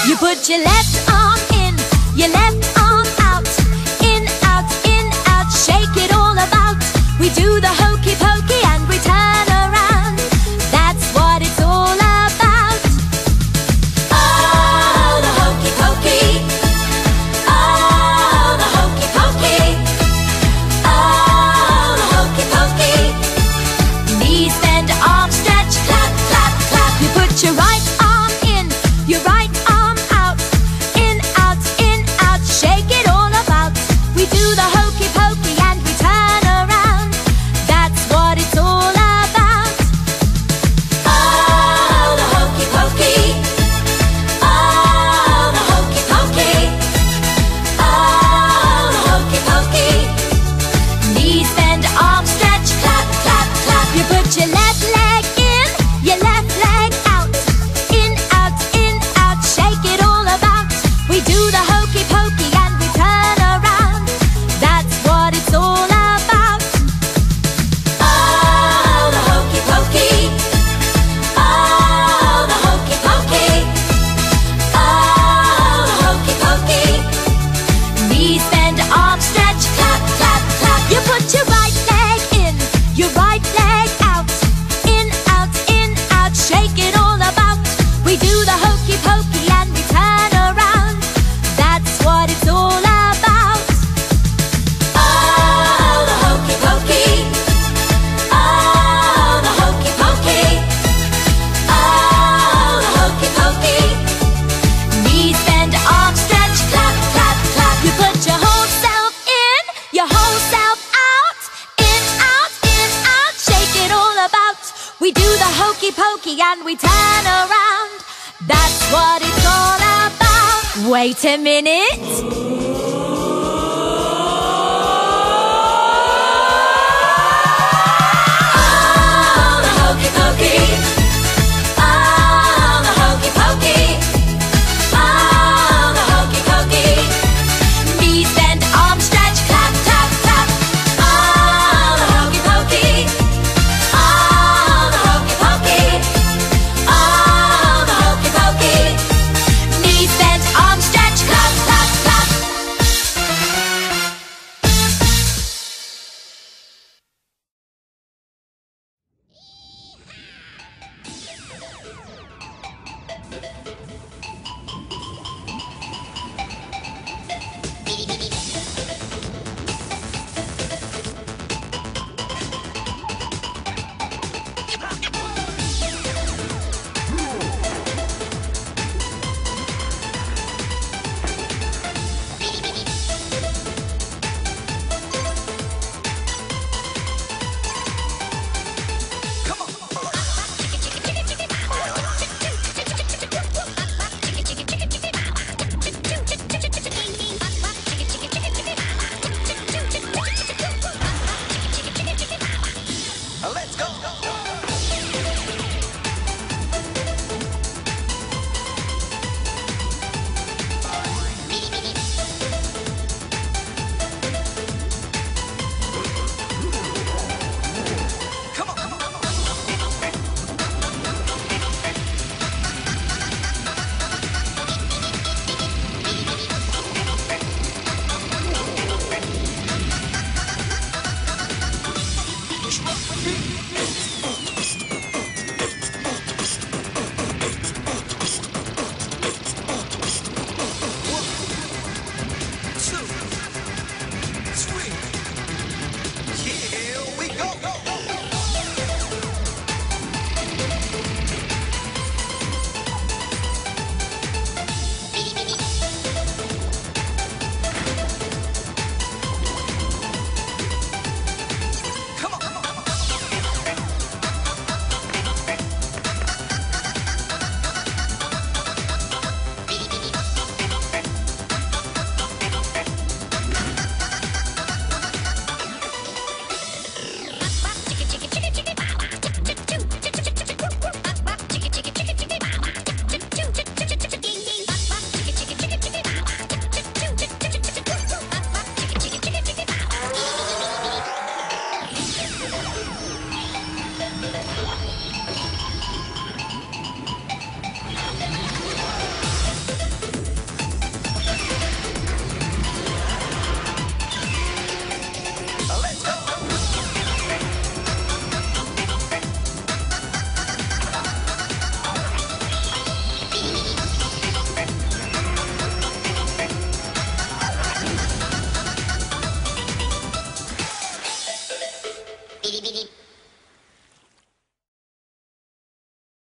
You put your left arm in, your left arm out, in, out, shake it all about. We do the hokey pokey and we turn around. That's what it's all about. Oh, the hokey pokey. Oh, the hokey pokey. Oh, the hokey pokey. Knees bend, arms stretch, clap, clap, clap. You put your right arm in, your right arm out, in, out, shake it all about. We do the hokey pokey and we turn around. That's what it's all about. Oh, the hokey pokey. Oh, the hokey pokey. Oh, the hokey pokey. Knees bend, arms stretch, clap, clap, clap. You put your left leg in, your left leg out, in, out, shake it all about. We do the hokey pokey and we turn around. That's what it's all about. Oh, the hokey pokey. Oh, the hokey pokey. Oh, the hokey pokey. Knees bend, arms stretch, clap, clap, clap. You put your right leg in, your right leg out, in, out, shake it all about. We do the hokey pokey and we turn around. That's what it's all about. Oh, the hokey pokey. Oh, the hokey pokey. Oh, the hokey pokey. Knees bend, arms stretch, clap, clap, clap. You put your whole self in, your whole self out, in, out, shake it all about. We do the hokey pokey and we turn around. That's what it's all about. Wait a minute.